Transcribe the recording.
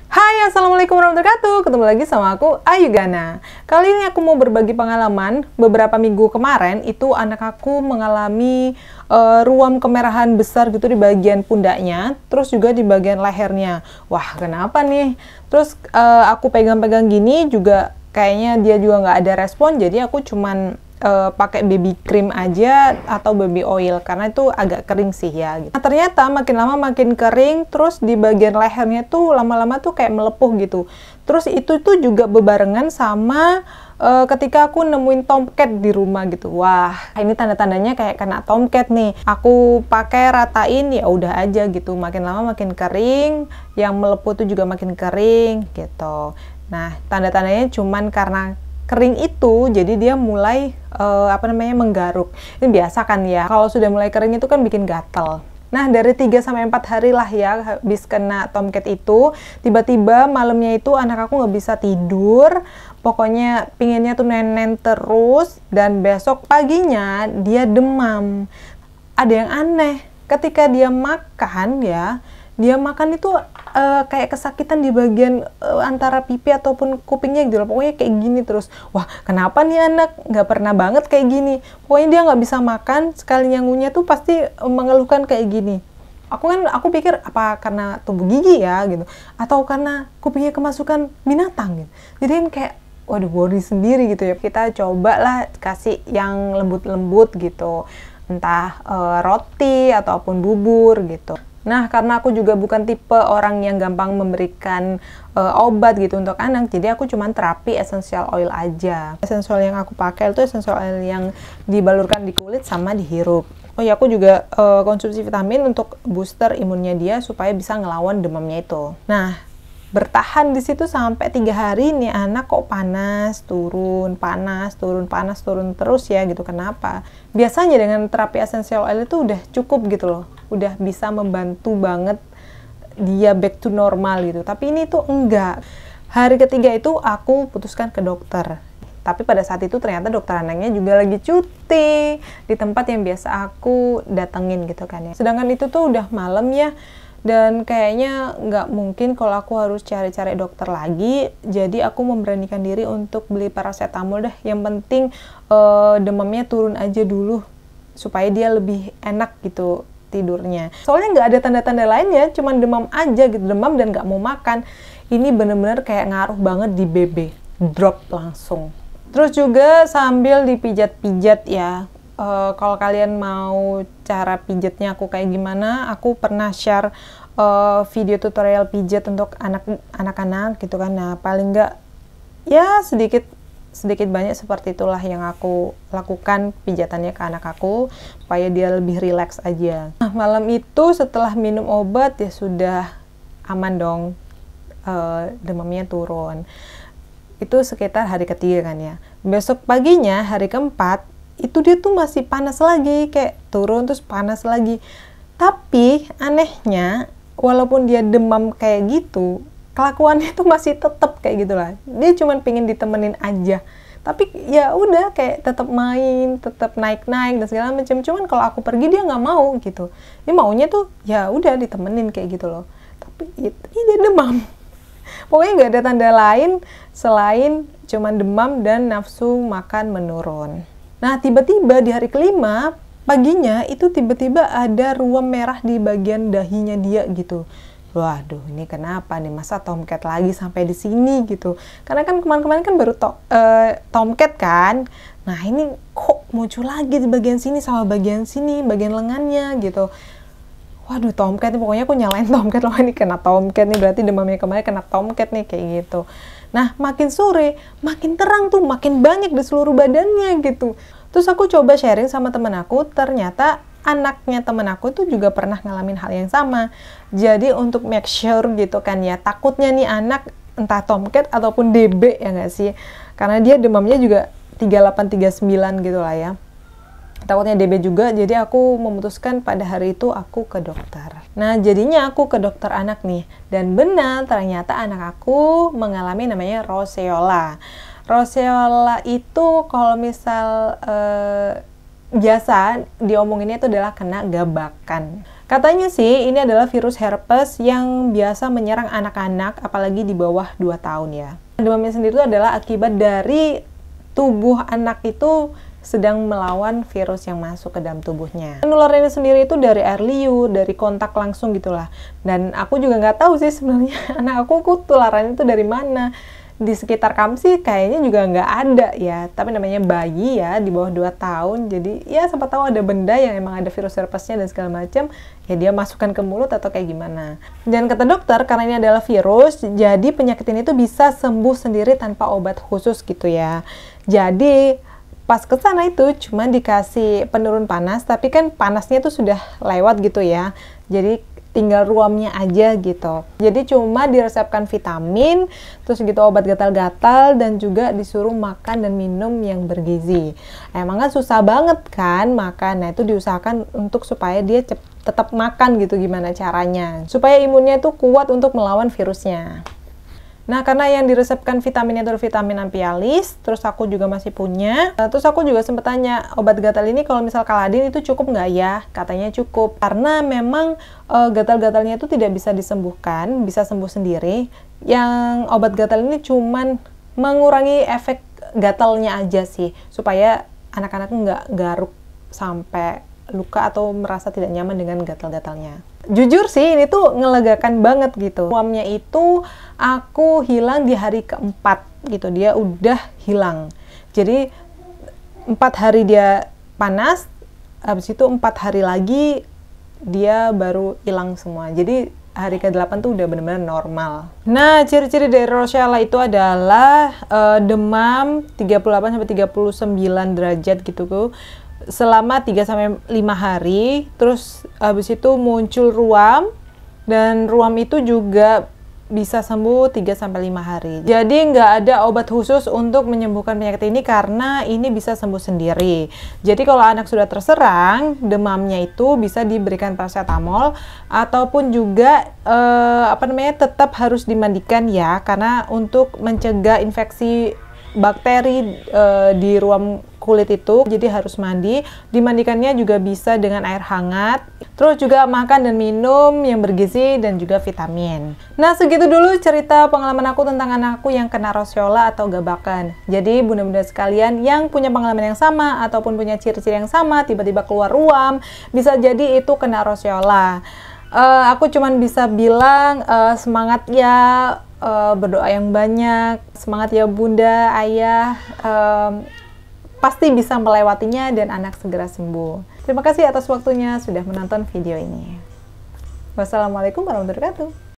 Hai, Assalamualaikum warahmatullahi wabarakatuh. Ketemu lagi sama aku, Ayu Gana. Kali ini aku mau berbagi pengalaman. Beberapa minggu kemarin, itu anak aku mengalami ruam kemerahan besar gitu di bagian pundaknya, terus juga di bagian lehernya. Wah, kenapa nih? Terus aku pegang-pegang gini juga kayaknya dia juga nggak ada respon, jadi aku cuman pakai baby cream aja atau baby oil karena itu agak kering sih ya gitu. Nah, ternyata makin lama makin kering, terus di bagian lehernya tuh lama-lama tuh kayak melepuh gitu. Terus itu tuh juga bebarengan sama ketika aku nemuin tomcat di rumah gitu. Wah, ini tanda-tandanya kayak kena tomcat nih. Aku pakai ratain, ya udah aja gitu. Makin lama makin kering, yang melepuh tuh juga makin kering gitu. Nah, tanda-tandanya cuman karena kering itu, jadi dia mulai menggaruk. Ini biasa kan ya, kalau sudah mulai kering itu kan bikin gatel. Nah, dari 3-4 hari lah ya habis kena tomcat itu, tiba-tiba malamnya itu anak aku nggak bisa tidur, pokoknya pinginnya tuh nenen terus, dan besok paginya dia demam. Ada yang aneh, ketika dia makan ya, dia makan itu kayak kesakitan di bagian antara pipi ataupun kupingnya gitu loh. Pokoknya kayak gini terus. Wah, kenapa nih anak? Nggak pernah banget kayak gini. Pokoknya dia nggak bisa makan, sekalinya ngunyah tuh pasti mengeluhkan kayak gini. Aku pikir apa karena tumbuh gigi ya gitu, atau karena kupingnya kemasukan binatang gitu. Jadi kan kayak waduh, worry sendiri gitu ya. Kita cobalah kasih yang lembut-lembut gitu, entah roti ataupun bubur gitu. Nah, karena aku juga bukan tipe orang yang gampang memberikan obat gitu untuk anak, jadi aku cuma terapi essential oil aja. Essential yang aku pakai itu essential oil yang dibalurkan di kulit sama dihirup. Oh ya, aku juga konsumsi vitamin untuk booster imunnya dia supaya bisa ngelawan demamnya itu. Nah, bertahan di situ sampai 3 hari nih anak kok panas turun terus ya gitu. Kenapa? Biasanya dengan terapi essential oil itu udah cukup gitu loh, udah bisa membantu banget dia back to normal gitu. Tapi ini tuh enggak. Hari ketiga itu aku putuskan ke dokter. Tapi pada saat itu ternyata dokter anaknya juga lagi cuti di tempat yang biasa aku datengin gitu kan ya. Sedangkan itu tuh udah malam ya, dan kayaknya nggak mungkin kalau aku harus cari-cari dokter lagi, jadi aku memberanikan diri untuk beli paracetamol deh. Yang penting demamnya turun aja dulu supaya dia lebih enak gitu tidurnya. Soalnya nggak ada tanda-tanda lainnya, cuman demam aja gitu, demam dan nggak mau makan. Ini bener-bener kayak ngaruh banget di BB, drop langsung. Terus juga sambil dipijat-pijat ya. Kalau kalian mau cara pijatnya aku kayak gimana, aku pernah share video tutorial pijat untuk anak-anak gitu kan. Nah, paling nggak ya sedikit banyak seperti itulah yang aku lakukan pijatannya ke anak aku supaya dia lebih rileks aja. Nah, malam itu setelah minum obat ya sudah aman dong, demamnya turun. Itu sekitar hari ketiga kan ya. Besok paginya hari keempat itu dia tuh masih panas lagi, kayak turun terus panas lagi. Tapi anehnya walaupun dia demam kayak gitu, kelakuannya tuh masih tetap kayak gitulah. Dia cuma pengen ditemenin aja. Tapi ya udah kayak tetap main, tetap naik-naik dan segala macam. Cuman kalau aku pergi dia nggak mau gitu. Dia maunya tuh ya udah ditemenin kayak gitu loh. Tapi ini dia demam. Pokoknya nggak ada tanda lain selain cuman demam dan nafsu makan menurun. Nah, tiba-tiba di hari kelima, paginya itu tiba-tiba ada ruam merah di bagian dahinya dia gitu. Waduh, ini kenapa nih? Masa tomcat lagi sampai di sini gitu? Karena kan kemarin-kemarin kan baru tomcat kan. Nah, ini kok muncul lagi di bagian sini sama bagian sini, bagian lengannya gitu. Waduh, tomcat nih, pokoknya aku nyalain tomcat loh, ini kena tomcat nih, berarti demamnya kemarin kena tomcat nih, kayak gitu. Nah, makin sore, makin terang tuh, makin banyak di seluruh badannya gitu. Terus aku coba sharing sama temen aku, ternyata anaknya temen aku tuh juga pernah ngalamin hal yang sama. Jadi untuk make sure gitu kan ya, takutnya nih anak entah tomcat ataupun DB ya nggak sih? Karena dia demamnya juga 38-39 gitu lah ya. Takutnya DB juga, jadi aku memutuskan pada hari itu aku ke dokter. Nah, jadinya aku ke dokter anak nih. Dan benar, ternyata anak aku mengalami namanya roseola. Roseola itu kalau misal biasa diomonginnya itu adalah kena gabakan. Katanya sih ini adalah virus herpes yang biasa menyerang anak-anak, apalagi di bawah 2 tahun ya. Demamnya sendiri itu adalah akibat dari tubuh anak itu sedang melawan virus yang masuk ke dalam tubuhnya. Penularannya sendiri itu dari air liur, dari kontak langsung gitulah. Dan aku juga nggak tahu sih sebenarnya anak aku tularannya itu dari mana. Di sekitar kami sih kayaknya juga nggak ada ya. Tapi namanya bayi ya, di bawah 2 tahun. Jadi ya siapa tahu ada benda yang emang ada virus herpesnya dan segala macam. Ya dia masukkan ke mulut atau kayak gimana. Dan kata dokter, karena ini adalah virus, jadi penyakit ini tuh bisa sembuh sendiri tanpa obat khusus gitu ya. Jadi pas ke sana itu cuma dikasih penurun panas, tapi kan panasnya tuh sudah lewat gitu ya. Jadi tinggal ruamnya aja gitu. Jadi cuma diresepkan vitamin, terus gitu obat gatal-gatal, dan juga disuruh makan dan minum yang bergizi. Emang kan susah banget kan makan, nah itu diusahakan untuk supaya dia tetap makan gitu, gimana caranya. Supaya imunnya itu kuat untuk melawan virusnya. Nah, karena yang diresepkan vitaminnya itu vitamin Ampialis, terus aku juga masih punya. Terus aku juga sempat tanya, obat gatal ini kalau misal Kaladin itu cukup nggak ya? Katanya cukup, karena memang gatal-gatalnya itu tidak bisa disembuhkan, bisa sembuh sendiri. Yang obat gatal ini cuman mengurangi efek gatalnya aja sih, supaya anak-anak nggak garuk sampai luka atau merasa tidak nyaman dengan gatal-gatalnya. Jujur sih ini tuh ngelegakan banget gitu. Ruamnya itu aku hilang di hari keempat gitu, dia udah hilang. Jadi 4 hari dia panas, habis itu 4 hari lagi dia baru hilang semua. Jadi hari ke-8 tuh udah benar-benar normal. Nah, ciri-ciri dari Roshella itu adalah demam 38-39 derajat gitu tuh, selama 3-5 hari, terus habis itu muncul ruam, dan ruam itu juga bisa sembuh 3-5 hari. Jadi nggak ada obat khusus untuk menyembuhkan penyakit ini karena ini bisa sembuh sendiri. Jadi kalau anak sudah terserang demamnya itu bisa diberikan paracetamol, ataupun juga tetap harus dimandikan ya, karena untuk mencegah infeksi bakteri di ruam kulit itu, jadi harus mandi. Dimandikannya juga bisa dengan air hangat, terus juga makan dan minum yang bergizi dan juga vitamin. Nah, segitu dulu cerita pengalaman aku tentang anakku yang kena roseola atau gabakan. Jadi bunda-bunda sekalian yang punya pengalaman yang sama ataupun punya ciri-ciri yang sama, tiba-tiba keluar ruam, bisa jadi itu kena roseola. Aku cuman bisa bilang semangat ya, berdoa yang banyak, semangat ya bunda, ayah, pasti bisa melewatinya dan anak segera sembuh. Terima kasih atas waktunya sudah menonton video ini. Wassalamualaikum warahmatullahi wabarakatuh.